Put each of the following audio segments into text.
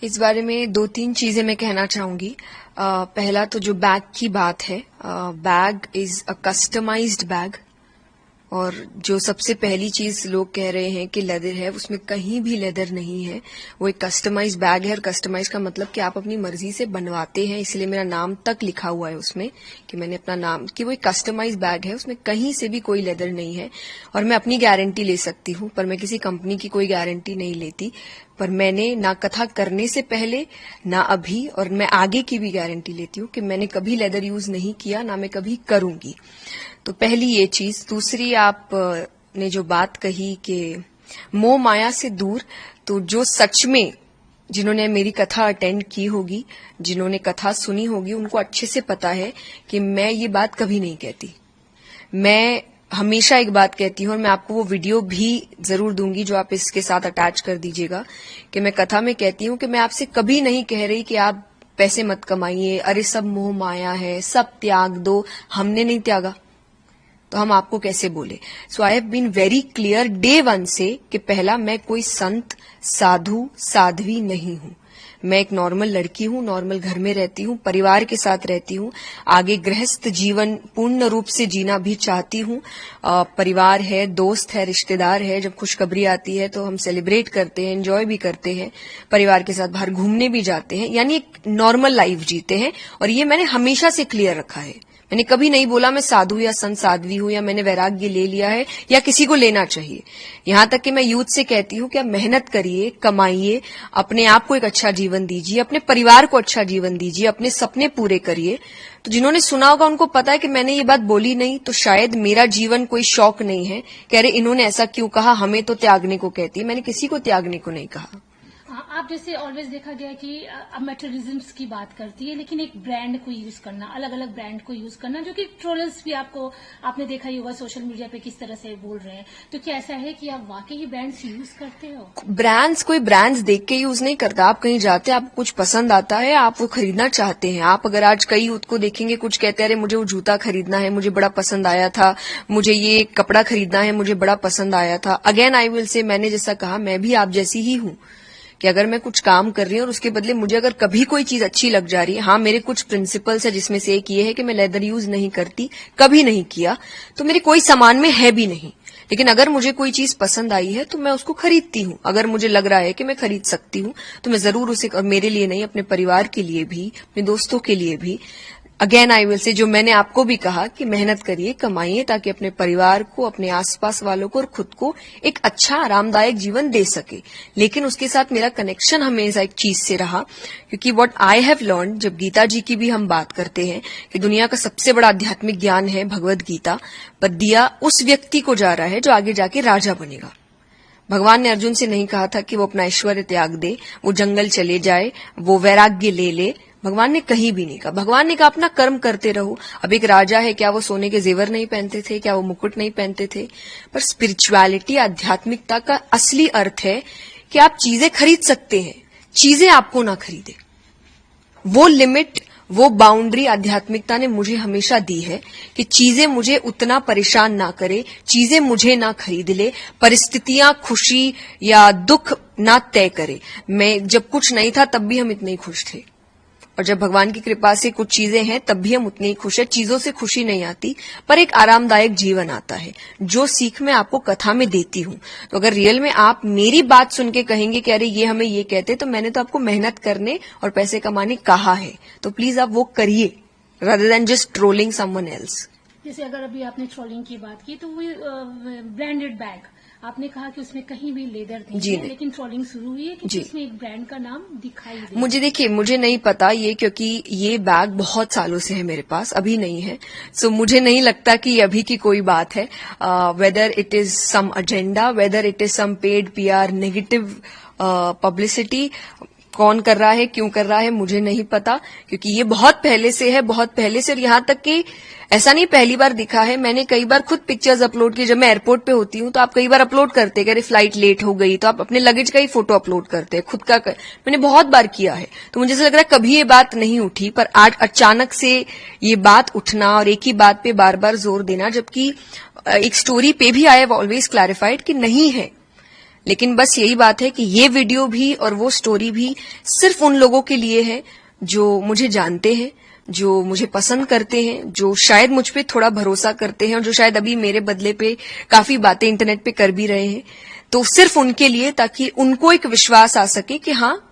इस बारे में 2-3 चीजें मैं कहना चाहूंगी। पहला तो जो बैग की बात है, bag is a customized bag, और जो सबसे पहली चीज लोग कह रहे हैं कि लेदर है, उसमें कहीं भी लेदर नहीं है। वो एक कस्टमाइज बैग है, और कस्टमाइज का मतलब कि आप अपनी मर्जी से बनवाते हैं, इसलिए मेरा नाम तक लिखा हुआ है उसमें कि मैंने अपना नाम, कि वो एक कस्टमाइज बैग है, उसमें कहीं से भी कोई लेदर नहीं है। और मैं अपनी गारंटी ले सकती हूं, पर मैं किसी कंपनी की कोई गारंटी नहीं लेती। पर मैंने ना कथा करने से पहले, ना अभी, और मैं आगे की भी गारंटी लेती हूँ कि मैंने कभी लेदर यूज नहीं किया, ना मैं कभी करूंगी। तो पहली ये चीज। दूसरी, आप ने जो बात कही कि मोह माया से दूर, तो जो सच में जिन्होंने मेरी कथा अटेंड की होगी, जिन्होंने कथा सुनी होगी, उनको अच्छे से पता है कि मैं ये बात कभी नहीं कहती। मैं हमेशा एक बात कहती हूं, और मैं आपको वो वीडियो भी जरूर दूंगी जो आप इसके साथ अटैच कर दीजिएगा, कि मैं कथा में कहती हूं कि मैं आपसे कभी नहीं कह रही कि आप पैसे मत कमाइए, अरे सब मोह माया है, सब त्याग दो। हमने नहीं त्यागा तो हम आपको कैसे बोले। So I have been very clear day one से कि पहला, मैं कोई संत, साधु, साध्वी नहीं हूं। मैं एक नॉर्मल लड़की हूं, नॉर्मल घर में रहती हूं, परिवार के साथ रहती हूं, आगे गृहस्थ जीवन पूर्ण रूप से जीना भी चाहती हूं। परिवार है, दोस्त है, रिश्तेदार है, जब खुशखबरी आती है तो हम सेलिब्रेट करते हैं, एंजॉय भी करते हैं, परिवार के साथ बाहर घूमने भी जाते हैं, यानी एक नॉर्मल लाइफ जीते हैं। और ये मैंने हमेशा से क्लियर रखा है। मैंने कभी नहीं बोला मैं साधु या संत साध्वी हूं, या मैंने वैराग्य ले लिया है, या किसी को लेना चाहिए। यहां तक कि मैं यूथ से कहती हूं कि आप मेहनत करिए, कमाइए, अपने आप को एक अच्छा जीवन दीजिए, अपने परिवार को अच्छा जीवन दीजिए, अपने सपने पूरे करिए। तो जिन्होंने सुना होगा उनको पता है कि मैंने ये बात बोली नहीं, तो शायद मेरा जीवन कोई शौक नहीं है कि अरे इन्होंने ऐसा क्यों कहा, हमें तो त्यागने को कहती है। मैंने किसी को त्यागने को नहीं कहा। आप जैसे ऑलवेज देखा गया कि अब मेटेरियलिज्म्स की बात करती है, लेकिन एक ब्रांड को यूज करना, अलग अलग ब्रांड को यूज करना, जो कि ट्रोलर्स भी आपने देखा ही होगा सोशल मीडिया पे किस तरह से बोल रहे हैं। तो क्या ऐसा है कि आप वाकई ब्रांड्स यूज करते हो? ब्रांड्स, कोई ब्रांड्स देख के यूज नहीं करता। आप कहीं जाते हैं, आपको कुछ पसंद आता है, आप वो खरीदना चाहते हैं। आप अगर आज कई यूथ को देखेंगे, कुछ कहते हैं अरे मुझे वो जूता खरीदना है, मुझे बड़ा पसंद आया था, मुझे ये कपड़ा खरीदना है, मुझे बड़ा पसंद आया था। अगेन आई विल से, मैंने जैसा कहा, मैं भी आप जैसी ही हूं कि अगर मैं कुछ काम कर रही हूं और उसके बदले मुझे अगर कभी कोई चीज अच्छी लग जा रही है, हाँ मेरे कुछ प्रिंसिपल्स है जिसमें से एक ये है कि मैं लेदर यूज नहीं करती, कभी नहीं किया, तो मेरे कोई सामान में है भी नहीं। लेकिन अगर मुझे कोई चीज पसंद आई है तो मैं उसको खरीदती हूं। अगर मुझे लग रहा है कि मैं खरीद सकती हूं तो मैं जरूर उसे, और मेरे लिए नहीं, अपने परिवार के लिए भी, अपने दोस्तों के लिए भी। अगेन आई विल से, जो मैंने आपको भी कहा कि मेहनत करिए, कमाइए, ताकि अपने परिवार को, अपने आसपास वालों को और खुद को एक अच्छा आरामदायक जीवन दे सके। लेकिन उसके साथ मेरा कनेक्शन हमेशा एक चीज से रहा, क्योंकि व्हाट आई हैव लर्न, जब गीता जी की भी हम बात करते हैं कि दुनिया का सबसे बड़ा आध्यात्मिक ज्ञान है भगवद गीता, पर दिया उस व्यक्ति को जा रहा है जो आगे जाके राजा बनेगा। भगवान ने अर्जुन से नहीं कहा था कि वो अपना ऐश्वर्य त्याग दे, वो जंगल चले जाए, वो वैराग्य ले ले। भगवान ने कहीं भी नहीं कहा। भगवान ने कहा अपना कर्म करते रहो। अब एक राजा है, क्या वो सोने के जेवर नहीं पहनते थे, क्या वो मुकुट नहीं पहनते थे? पर स्पिरिचुअलिटी, आध्यात्मिकता का असली अर्थ है कि आप चीजें खरीद सकते हैं, चीजें आपको ना खरीदे। वो लिमिट, वो बाउंड्री आध्यात्मिकता ने मुझे हमेशा दी है कि चीजें मुझे उतना परेशान ना करे, चीजें मुझे ना खरीद ले, परिस्थितियां खुशी या दुख ना तय करे। मैं जब कुछ नहीं था तब भी हम इतने ही खुश थे, और जब भगवान की कृपा से कुछ चीजें हैं तब भी हम उतने ही खुश है। चीजों से खुशी नहीं आती, पर एक आरामदायक जीवन आता है, जो सीख मैं आपको कथा में देती हूं। तो अगर रियल में आप मेरी बात सुन के कहेंगे कि अरे ये हमें ये कहते, तो मैंने तो आपको मेहनत करने और पैसे कमाने कहा है, तो प्लीज आप वो करिए, rather than just trolling someone else. जैसे अगर अभी आपने ट्रोलिंग की बात की, तो वो ब्रांडेड बैग आपने कहा कि उसमें कहीं भी लेदर नहीं है, लेकिन ट्रोलिंग शुरू हुई है कि उसमें एक ब्रांड का नाम दिखाई दे। मुझे देखिए, मुझे नहीं पता ये, क्योंकि ये बैग बहुत सालों से है मेरे पास, अभी नहीं है। सो मुझे नहीं लगता कि ये अभी की कोई बात है। Whether it is some agenda, whether it is some paid PR, negative publicity, कौन कर रहा है, क्यों कर रहा है, मुझे नहीं पता, क्योंकि ये बहुत पहले से है, बहुत पहले से। और यहां तक कि ऐसा नहीं पहली बार दिखा है, मैंने कई बार खुद पिक्चर्स अपलोड की। जब मैं एयरपोर्ट पे होती हूं तो आप कई बार अपलोड करते हैं कि अरे फ्लाइट लेट हो गई, तो आप अपने लगेज का ही फोटो अपलोड करते हैं, खुद का मैंने बहुत बार किया है। तो मुझे ऐसा लग रहा है कभी ये बात नहीं उठी, पर आज अचानक से ये बात उठना और एक ही बात पे बार बार जोर देना, जबकि एक स्टोरी पे भी आई हैव ऑलवेज क्लैरिफाइड कि नहीं है, लेकिन बस यही बात है कि ये वीडियो भी और वो स्टोरी भी सिर्फ उन लोगों के लिए है जो मुझे जानते हैं, जो मुझे पसंद करते हैं, जो शायद मुझ पे थोड़ा भरोसा करते हैं और जो शायद अभी मेरे बदले पे काफी बातें इंटरनेट पे कर भी रहे हैं। तो सिर्फ उनके लिए, ताकि उनको एक विश्वास आ सके कि हाँ,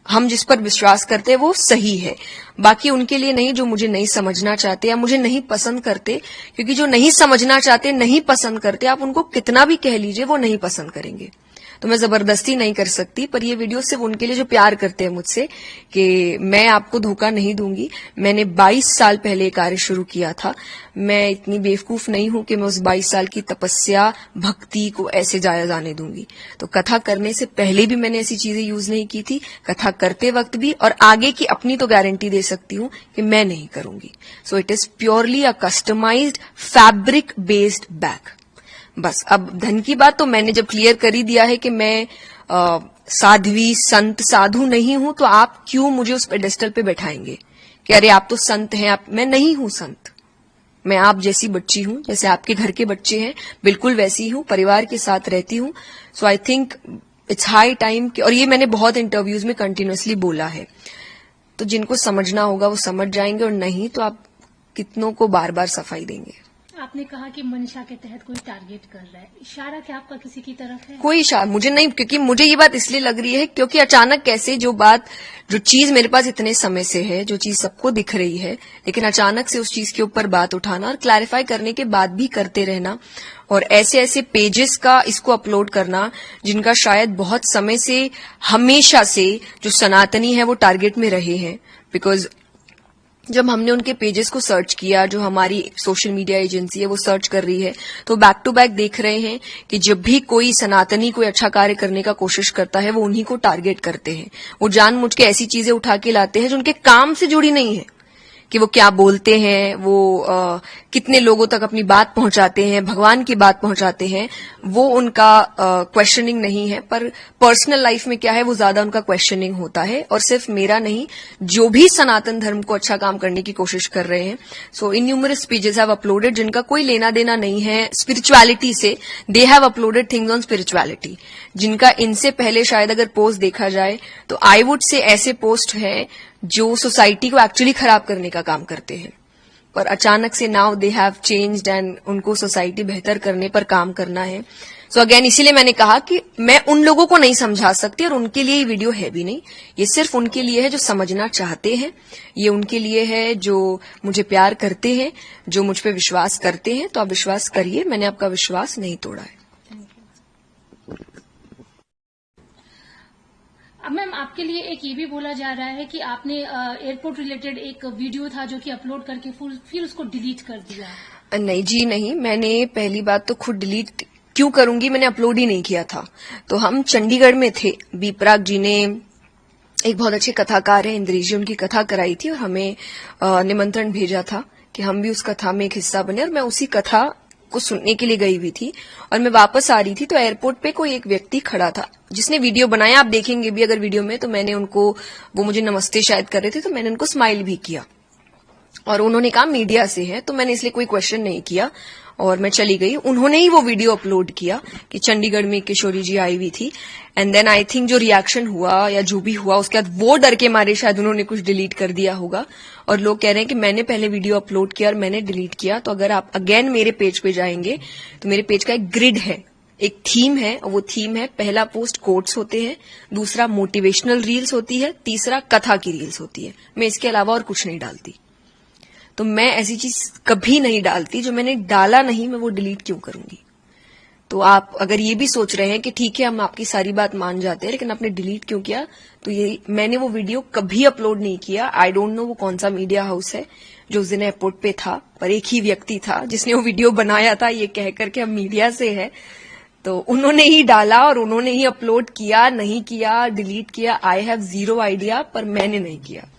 हम जिस पर विश्वास करते हैं वो सही है। बाकी उनके लिए नहीं जो मुझे नहीं समझना चाहते या मुझे नहीं पसंद करते, क्योंकि जो नहीं समझना चाहते, नहीं पसंद करते, आप उनको कितना भी कह लीजिए वो नहीं पसंद करेंगे। तो मैं जबरदस्ती नहीं कर सकती, पर ये वीडियो सिर्फ उनके लिए जो प्यार करते हैं मुझसे, कि मैं आपको धोखा नहीं दूंगी। मैंने 22 साल पहले ये कार्य शुरू किया था। मैं इतनी बेवकूफ नहीं हूं कि मैं उस 22 साल की तपस्या, भक्ति को ऐसे जाया जाने दूंगी। तो कथा करने से पहले भी मैंने ऐसी चीजें यूज नहीं की थी, कथा करते वक्त भी, और आगे की अपनी तो गारंटी दे सकती हूं कि मैं नहीं करूंगी। So it is purely a customized fabric based bag. बस अब धन की बात तो मैंने जब क्लियर कर ही दिया है कि मैं साध्वी, संत, साधु नहीं हूं, तो आप क्यों मुझे उस पेडेस्टल पे बैठाएंगे कि अरे आप तो संत हैं। मैं नहीं हूं संत। मैं आप जैसी बच्ची हूं, जैसे आपके घर के बच्चे हैं, बिल्कुल वैसी हूं, परिवार के साथ रहती हूं। So I think it's high time, और ये मैंने बहुत इंटरव्यूज में कंटिन्यूअसली बोला है। तो जिनको समझना होगा वो समझ जाएंगे, और नहीं तो आप कितनों को बार बार सफाई देंगे। आपने कहा कि मंशा के तहत कोई टारगेट कर रहा है, इशारा क्या आपका किसी की तरफ है? कोई इशारा मुझे नहीं, क्योंकि मुझे ये बात इसलिए लग रही है क्योंकि अचानक कैसे जो चीज मेरे पास इतने समय से है, जो चीज सबको दिख रही है, लेकिन अचानक से उस चीज के ऊपर बात उठाना और क्लैरिफाई करने के बाद भी करते रहना, और ऐसे ऐसे पेजेस का इसको अपलोड करना जिनका शायद बहुत समय से, हमेशा से जो सनातनी है वो टारगेट में रहे हैं। बिकॉज जब हमने उनके पेजेस को सर्च किया, जो हमारी सोशल मीडिया एजेंसी है वो सर्च कर रही है, तो बैक टू बैक देख रहे हैं कि जब भी कोई सनातनी कोई अच्छा कार्य करने का कोशिश करता है वो उन्हीं को टारगेट करते हैं। वो जानबूझ के ऐसी चीजें उठा के लाते हैं जो उनके काम से जुड़ी नहीं है, कि वो क्या बोलते हैं, वो कितने लोगों तक अपनी बात पहुंचाते हैं, भगवान की बात पहुंचाते हैं, वो उनका क्वेश्चनिंग नहीं है। पर पर्सनल लाइफ में क्या है वो ज्यादा उनका क्वेश्चनिंग होता है, और सिर्फ मेरा नहीं, जो भी सनातन धर्म को अच्छा काम करने की कोशिश कर रहे हैं। So in numerous pages have uploaded जिनका कोई लेना देना नहीं है स्पिरिचुअलिटी से, they have uploaded things on spirituality, जिनका इनसे पहले शायद अगर पोस्ट देखा जाए तो आई वुड से ऐसे पोस्ट है जो सोसाइटी को एक्चुअली खराब करने का काम करते हैं। पर अचानक से now they have changed and उनको सोसाइटी बेहतर करने पर काम करना है। सो अगेन इसीलिए मैंने कहा कि मैं उन लोगों को नहीं समझा सकती, और उनके लिए ये वीडियो है भी नहीं। ये सिर्फ उनके लिए है जो समझना चाहते हैं, ये उनके लिए है जो मुझे प्यार करते हैं, जो मुझ पे विश्वास करते हैं। तो आप विश्वास करिए, मैंने आपका विश्वास नहीं तोड़ा है। अब मैम आपके लिए एक ये भी बोला जा रहा है कि आपने एयरपोर्ट रिलेटेड एक वीडियो था जो कि अपलोड करके फिर उसको डिलीट कर दिया। नहीं जी नहीं, मैंने पहली बात तो खुद डिलीट क्यों करूंगी, मैंने अपलोड ही नहीं किया था। तो हम चंडीगढ़ में थे, बीपराग जी ने, एक बहुत अच्छे कथाकार हैं इंद्रेश जी, उनकी कथा कराई थी और हमें निमंत्रण भेजा था कि हम भी उस कथा में एक हिस्सा बने, और मैं उसी कथा को सुनने के लिए गई हुई थी। और मैं वापस आ रही थी तो एयरपोर्ट पे कोई एक व्यक्ति खड़ा था जिसने वीडियो बनाया, आप देखेंगे भी अगर वीडियो में, तो मैंने उनको, वो मुझे नमस्ते शायद कर रहे थे, तो मैंने उनको स्माइल भी किया, और उन्होंने कहा मीडिया से है, तो मैंने इसलिए कोई क्वेश्चन नहीं किया और मैं चली गई। उन्होंने ही वो वीडियो अपलोड किया कि चंडीगढ़ में किशोरी जी आई हुई थी, एंड देन आई थिंक जो रिएक्शन हुआ या जो भी हुआ उसके बाद वो डर के मारे शायद उन्होंने कुछ डिलीट कर दिया होगा, और लोग कह रहे हैं कि मैंने पहले वीडियो अपलोड किया और मैंने डिलीट किया। तो अगर आप अगेन मेरे पेज पे जाएंगे तो मेरे पेज का एक ग्रिड है, एक थीम है, और वो थीम है, पहला पोस्ट कोट्स होते हैं, दूसरा मोटिवेशनल रील्स होती है, तीसरा कथा की रील्स होती है। मैं इसके अलावा और कुछ नहीं डालती। तो मैं ऐसी चीज कभी नहीं डालती, जो मैंने डाला नहीं मैं वो डिलीट क्यों करूंगी। तो आप अगर ये भी सोच रहे हैं कि ठीक है हम आपकी सारी बात मान जाते हैं लेकिन आपने डिलीट क्यों किया, तो ये मैंने वो वीडियो कभी अपलोड नहीं किया। आई डोंट नो वो कौन सा मीडिया हाउस है जो उस दिन एयरपोर्ट पे था, पर एक ही व्यक्ति था जिसने वो वीडियो बनाया था ये कह करके हम मीडिया से है, तो उन्होंने ही डाला और उन्होंने ही अपलोड किया, नहीं किया, डिलीट किया, आई हैव जीरो आइडिया, पर मैंने नहीं किया।